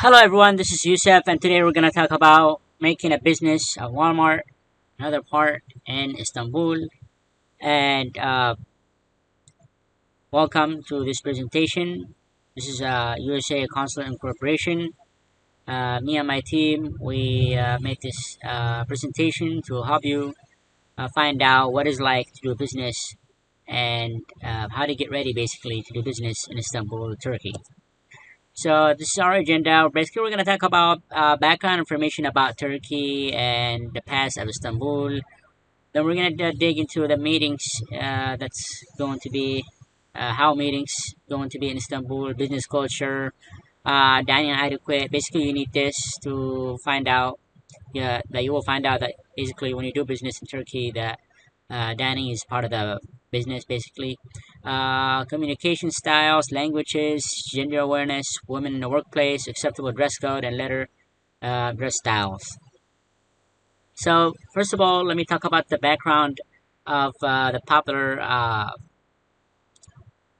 Hello everyone, this is Yusuf, and today we're going to talk about making a business at Walmart, another part in Istanbul. And welcome to this presentation. This is USA Consulate Incorporation. Me and my team, we make this presentation to help you find out what it's like to do business and how to get ready basically to do business in Istanbul, Turkey. So this is our agenda. Basically, we're going to talk about background information about Turkey and the past of Istanbul. Then we're going to dig into the meetings that's going to be how meetings going to be in Istanbul, business culture, dining adequate. Basically, you need this to find out. Yeah, that you will find out that basically when you do business in Turkey, that dining is part of the business basically. Communication styles, languages, gender awareness, women in the workplace, acceptable dress code, and letter dress styles. So first of all, let me talk about the background of the popular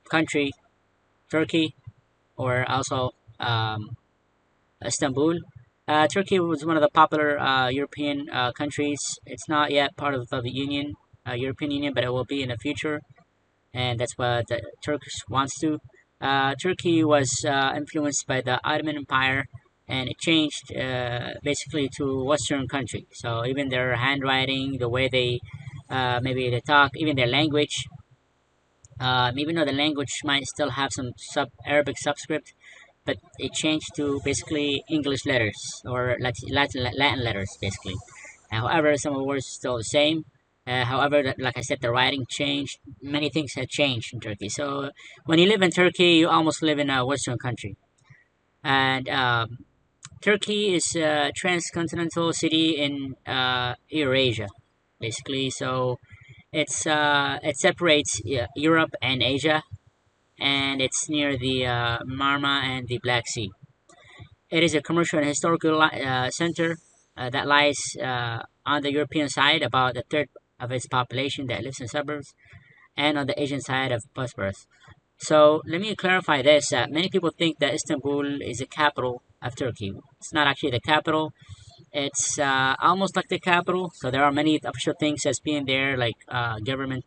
country, Turkey, or also Istanbul. Turkey was one of the popular European countries. It's not yet part of the Union, European Union, but it will be in the future, and that's what the Turkish wants to. Turkey was influenced by the Ottoman Empire, and it changed basically to Western country. So even their handwriting, the way they maybe they talk, even their language. Even though the language might still have some Arabic subscript, but it changed to basically English letters or Latin letters basically. However, some of the words are still the same. However, like I said, the writing changed. Many things have changed in Turkey. So when you live in Turkey, you almost live in a Western country. And Turkey is a transcontinental city in Eurasia, basically. So it separates Europe and Asia, and it's near the Marmara and the Black Sea. It is a commercial and historical center that lies on the European side, about a third of its population that lives in suburbs, and on the Asian side of Bosphorus. So let me clarify this. Many people think that Istanbul is the capital of Turkey. It's not actually the capital. It's almost like the capital. So there are many official things that's being there, like government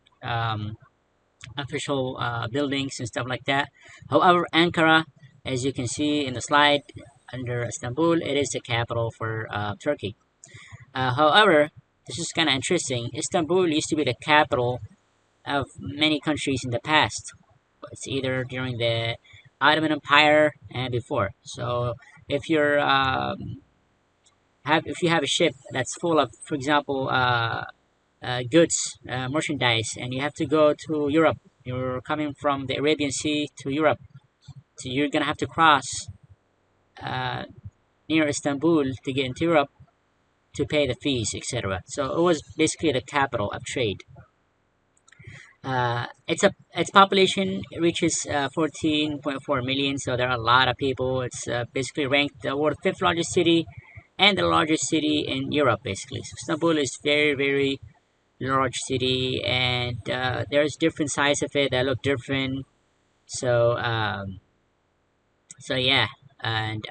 official buildings and stuff like that. However, Ankara, as you can see in the slide under Istanbul, it is the capital for Turkey. However, this is kind of interesting. Istanbul used to be the capital of many countries in the past. It's either during the Ottoman Empire and before. So if you're if you have a ship that's full of, for example, goods, merchandise, and you have to go to Europe. You're coming from the Arabian Sea to Europe. So you're gonna have to cross uh, near Istanbul to get into Europe to pay the fees, etc. So it was basically the capital of trade. Its population reaches 14.4 million, so there are a lot of people. It's basically ranked the world fifth largest city and the largest city in Europe, basically. So Istanbul is very large city, and there's different sides of it that look different. So yeah, and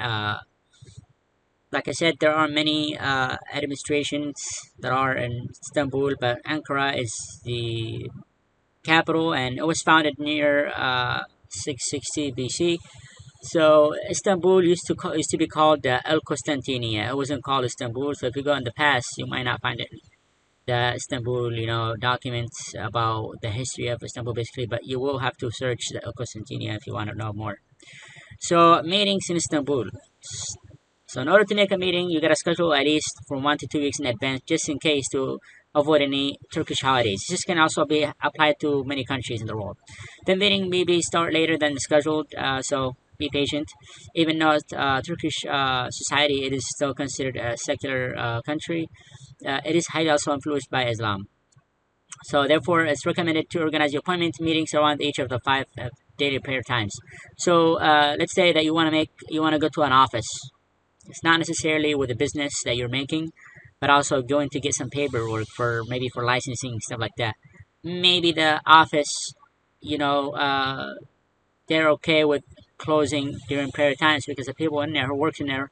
like I said, there are many administrations that are in Istanbul, but Ankara is the capital, and it was founded near 660 BC. So Istanbul used to be called El Constantinia. It wasn't called Istanbul. So if you go in the past, you might not find it the Istanbul, documents about the history of Istanbul, basically. But you will have to search the El Constantinia if you want to know more. So meetings in Istanbul. So in order to make a meeting, you gotta schedule at least from 1 to 2 weeks in advance, just in case to avoid any Turkish holidays. This can also be applied to many countries in the world. The meeting maybe start later than scheduled, so be patient. Even though Turkish society, it is still considered a secular country. It is highly also influenced by Islam. So therefore, it's recommended to organize your appointment meetings around each of the five daily prayer times. So let's say that you want to go to an office. It's not necessarily with the business that you're making, but also going to get some paperwork for maybe for licensing stuff like that. Maybe the office, you know, they're okay with closing during prayer times because the people in there who works in there,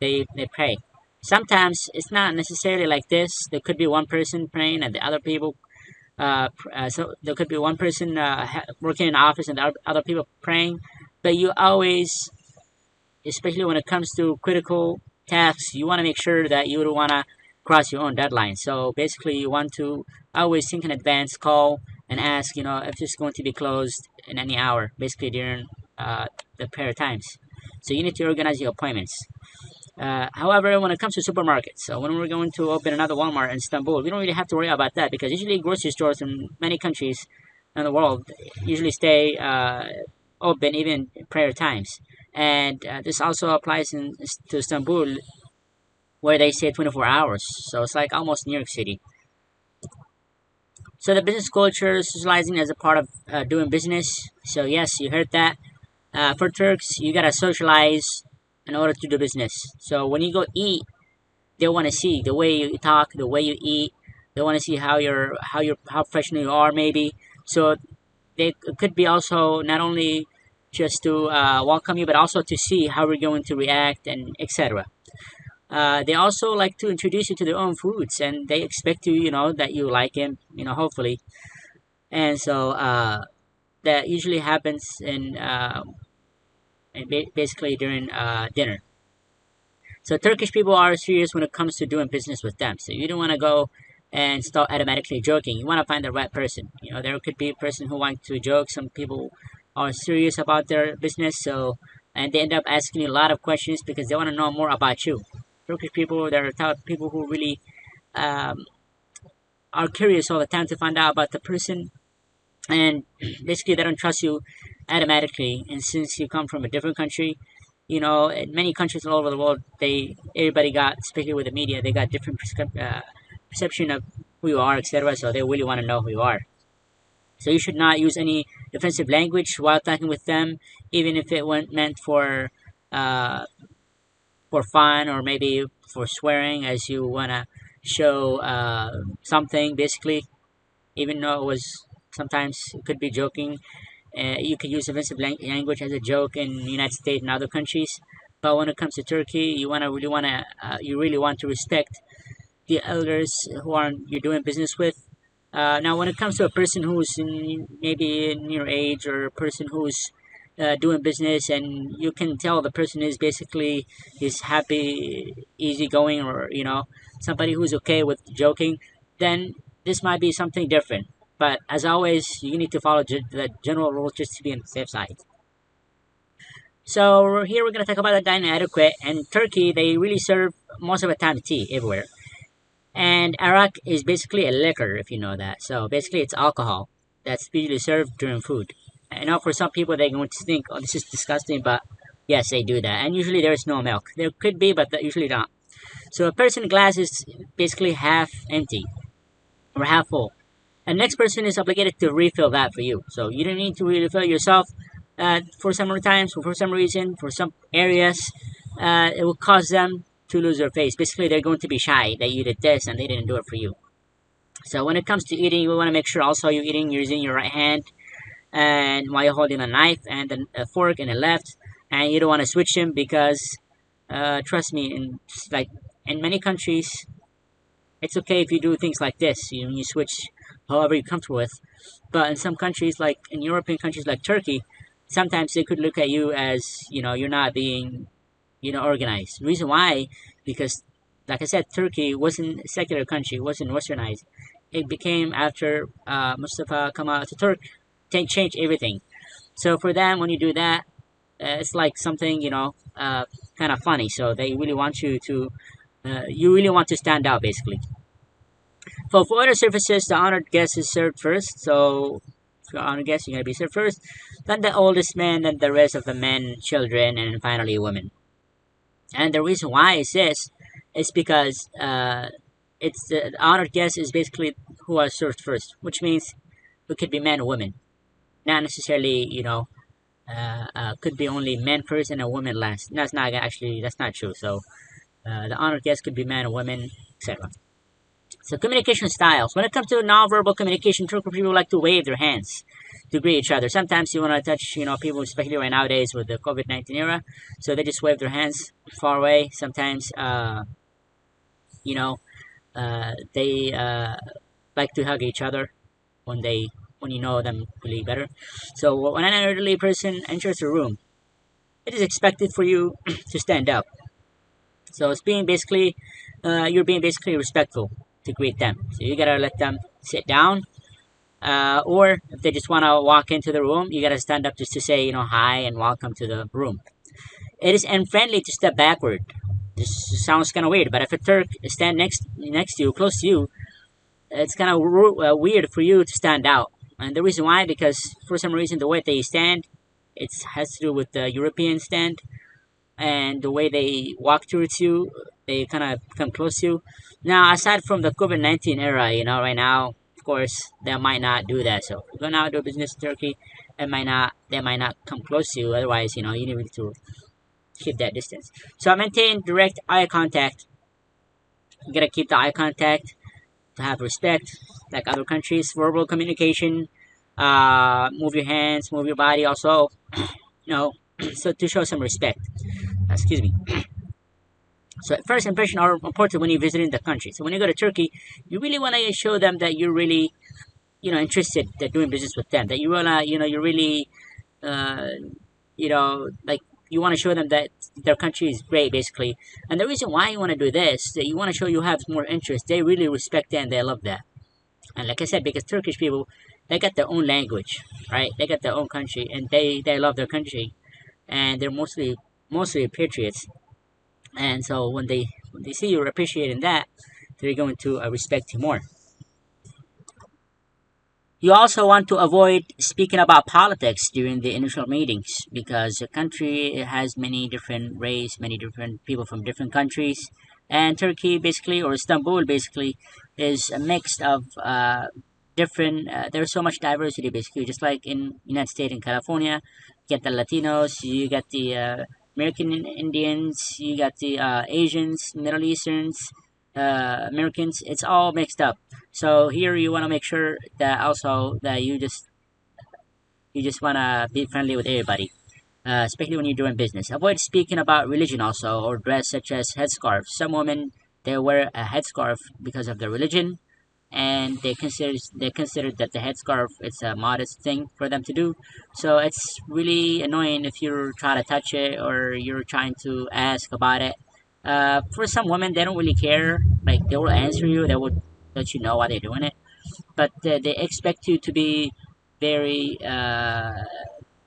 they pray. Sometimes it's not necessarily like this. There could be one person praying and the other people. So there could be one person working in the office and the other people praying, but you always, especially when it comes to critical tasks, you want to make sure that you don't want to cross your own deadline. So basically, you want to always think in advance, call and ask, if it's going to be closed in any hour, basically during the prayer times. So you need to organize your appointments. However, when it comes to supermarkets, so when we're going to open another Walmart in Istanbul, we don't really have to worry about that because usually grocery stores in many countries in the world usually stay open even prayer times. And this also applies to Istanbul, where they say 24 hours. So it's like almost New York City. So the business culture, socializing as a part of doing business. So yes, you heard that. For Turks, you gotta socialize in order to do business. So when you go eat, they want to see the way you talk, the way you eat. They want to see how professional you are, maybe. So they could be also not only just to welcome you, but also to see how we're going to react and etc. They also like to introduce you to their own foods, and they expect that you like them, hopefully. And so that usually happens basically during dinner. So Turkish people are serious when it comes to doing business with them. So you don't want to go and start automatically joking. You want to find the right person. There could be a person who wants to joke. Some people are serious about their business, and they end up asking you a lot of questions because they want to know more about you. Turkish people, they're the type of people who really um, are curious all the time to find out about the person, and basically they don't trust you automatically. And since you come from a different country, in many countries all over the world, everybody got, especially with the media, they got different perception of who you are, etc. So they really want to know who you are. So you should not use any offensive language while talking with them, even if it went meant uh, for fun or maybe for swearing, as you wanna show something basically, even though it was sometimes it could be joking. You could use offensive language as a joke in the United States and other countries, but when it comes to Turkey, you really want to respect the elders who are you're doing business with. Now, when it comes to a person who's maybe in your age or a person who's doing business, and you can tell the person is happy, easygoing, or somebody who's okay with joking, then this might be something different. But as always, you need to follow the general rules just to be on the safe side. So here we're gonna talk about the dining etiquette. And Turkey, they really serve most of the time tea everywhere. And Arak is basically a liquor, if you know that. So basically, it's alcohol that's usually served during food. I know for some people they're going to think, "Oh, this is disgusting," but yes, they do that. And usually there is no milk. There could be, but usually not. So a person glass is basically half empty or half full. And the next person is obligated to refill that for you. So you don't need to refill yourself. For some times, for some reason, for some areas, it will cause them to lose their face. Basically, they're going to be shy that you did this and they didn't do it for you. So when it comes to eating, you want to make sure also you're eating using your right hand, and while you're holding a knife and a fork in the left, and you don't want to switch them because, trust me, in many countries, it's okay if you do things like this. You switch however you're comfortable with. But in some countries, like in European countries like Turkey, sometimes they could look at you as you're not being organized. The reason why, because like I said, Turkey wasn't a secular country, wasn't westernized. It became after Mustafa Kemal Ataturk changed everything. So for them, when you do that, it's like something kind of funny. So they really want you really want to stand out basically. For other services, the honored guest is served first. So if you're honored guest, you're gonna be served first. Then the oldest man, then the rest of the men, children, and finally women. And the reason why is this is because it's the honored guest is basically who are served first, which means it could be men or women, not necessarily could be only men first and a woman last. That's not true. So the honored guest could be men or women, etc. So communication styles. When it comes to nonverbal communication, Turkish people like to wave their hands. to greet each other. Sometimes you want to touch, people, especially right nowadays with the COVID-19 era, so they just wave their hands far away. Sometimes, you know, they like to hug each other when they when you know them really better. So when an elderly person enters a room, it is expected for you to stand up. So it's being basically, you're being basically respectful to greet them. So you gotta let them sit down, or if they just wanna walk into the room, you gotta stand up just to say, hi and welcome to the room. It is unfriendly to step backward. This sounds kind of weird, but if a Turk stand next to you, close to you, it's kind of weird for you to stand out. And the reason why, because for some reason the way they stand, it has to do with the European stand, and the way they walk towards you, they kind of come close to you. Now, aside from the COVID-19 era, right now, of course, they might not do that. So, if you go now do business in Turkey, they might not come close to you. Otherwise, you need to keep that distance. So, maintain direct eye contact. You gotta keep the eye contact to have respect, like other countries. Verbal communication, move your hands, move your body, also, you know, so to show some respect. Excuse me. So first impression are important when you're visiting the country. So when you go to Turkey, you really want to show them that you're really, interested in doing business with them. That you wanna, you're really, uh, like you want to show them that their country is great, basically. And the reason why you want to do this, that you want to show you have more interest. They really respect that and they love that. And like I said, because Turkish people, they got their own language, right? They got their own country, and they love their country, and they're mostly patriots. And so when they see you're appreciating that, they're going to respect you more. You also want to avoid speaking about politics during the initial meetings, because a country has many different race, many different people from different countries, and Turkey basically, or Istanbul basically, is a mix of different. There's so much diversity basically, just like in United States in California, you get the Latinos, you get the American Indians, you got the Asians, Middle Easterns, Americans. It's all mixed up. So here you want to make sure that also that you just want to be friendly with everybody, especially when you're doing business. Avoid speaking about religion also, or dress such as headscarves. Some women, they wear a headscarf because of their religion, and they consider that the headscarf is a modest thing for them to do. So it's really annoying if you're trying to touch it or you're trying to ask about it. For some women, they don't really care. Like they will answer you, they will let you know why they're doing it, but they expect you to be very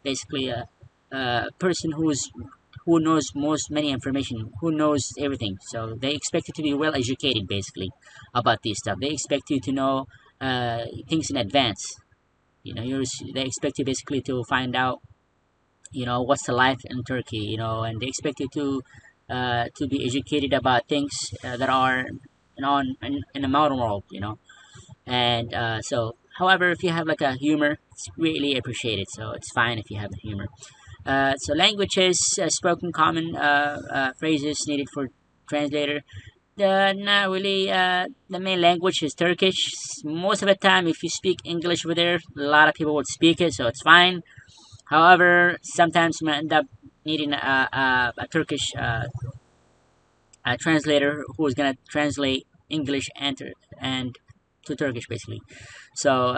basically a person who knows most many information, who knows everything. So they expect you to be well educated, basically, about this stuff. They expect you to know things in advance. They expect you basically to find out, what's the life in Turkey, and they expect you to be educated about things that are in the modern world, and so. However, if you have like a humor, it's really appreciated. So it's fine if you have the humor. So languages, spoken common phrases needed for translator. Not really. The main language is Turkish. Most of the time, if you speak English over there, a lot of people would speak it, so it's fine. However, sometimes you might end up needing a Turkish translator who is gonna translate English and to Turkish, basically. So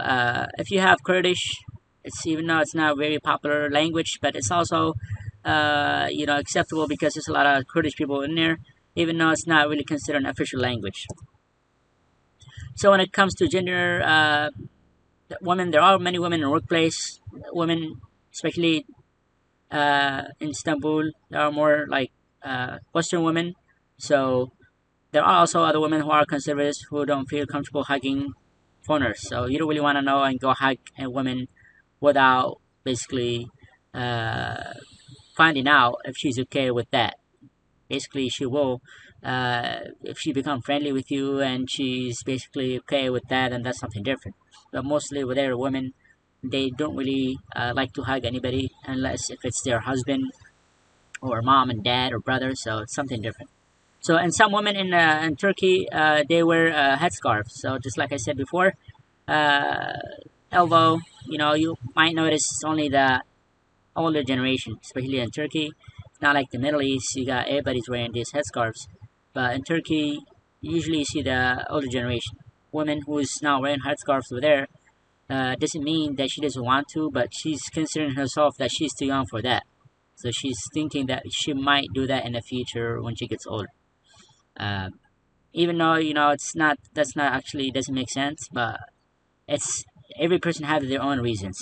if you have Kurdish, it's even though it's not a very popular language, but it's also acceptable because there's a lot of Kurdish people in there, even though it's not really considered an official language. So when it comes to gender, women, there are many women in the workplace. Women, especially in Istanbul, there are more like Western women. So there are also other women who are conservatives who don't feel comfortable hugging foreigners. So you don't really want to know and go hug a woman without basically uh, finding out if she's okay with that. Basically, she will, if she become friendly with you and she's basically okay with that, and that's something different. But mostly with their women, they don't really like to hug anybody unless if it's their husband or mom and dad or brother. So it's something different. So, and some women in Turkey, they wear headscarves. So, just like I said before, uh, Although, you might notice it's only the older generation, especially in Turkey. It's not like the Middle East, you got everybody's wearing these headscarves. But in Turkey, you usually see the older generation. Women who's not wearing headscarves over there doesn't mean that she doesn't want to, but she's considering herself that she's too young for that. So she's thinking that she might do that in the future when she gets older. Uh, Even though it's not that's not actually doesn't make sense, but it's every person has their own reasons.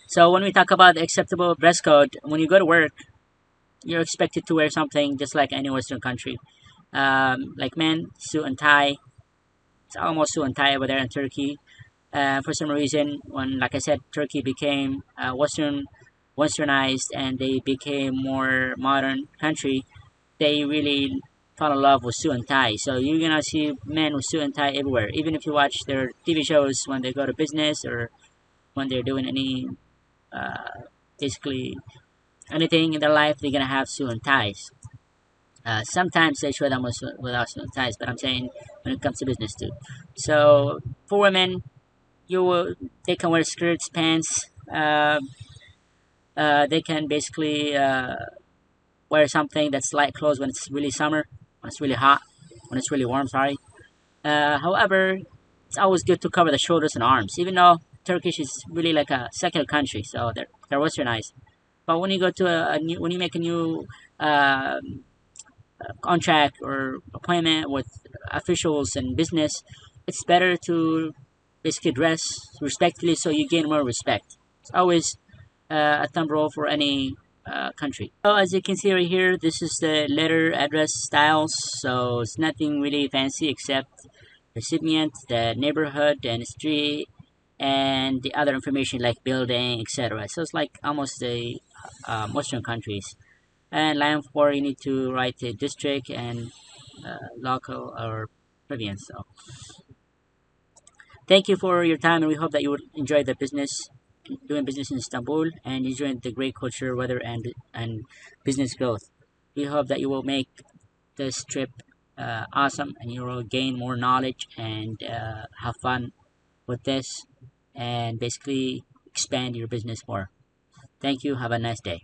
So when we talk about the acceptable dress code, when you go to work, you're expected to wear something just like any Western country. Like men, suit and tie. It's almost suit and tie over there in Turkey. For some reason, when, like I said, Turkey became westernized and they became more modern country, they really fall in love with suit and tie. So you're gonna see men with suit and tie everywhere. Even if you watch their TV shows when they go to business or when they're doing any basically anything in their life, they're gonna have suit and ties. Sometimes they show them without suit and ties, but I'm saying when it comes to business too. So for women, they can wear skirts, pants. They can basically wear something that's light clothes when it's really summer, when it's really hot, when it's really warm. Sorry. However, it's always good to cover the shoulders and arms, even though Turkish is really like a secular country, so they're westernized. But when you go to when you make a new contract or appointment with officials and business, it's better to basically dress respectfully so you gain more respect. It's always a thumb rule for any country. So as you can see right here, this is the letter address styles. So it's nothing really fancy except recipient, the neighborhood, and street, and the other information like building, etc. So it's like almost the Western countries. And line 4, you need to write the district and local or province. So thank you for your time, and we hope that you would enjoy the business, doing business in Istanbul, and enjoying the great culture, weather, and business growth. We hope that you will make this trip awesome, and you will gain more knowledge and have fun with this, and basically expand your business more. Thank you. Have a nice day.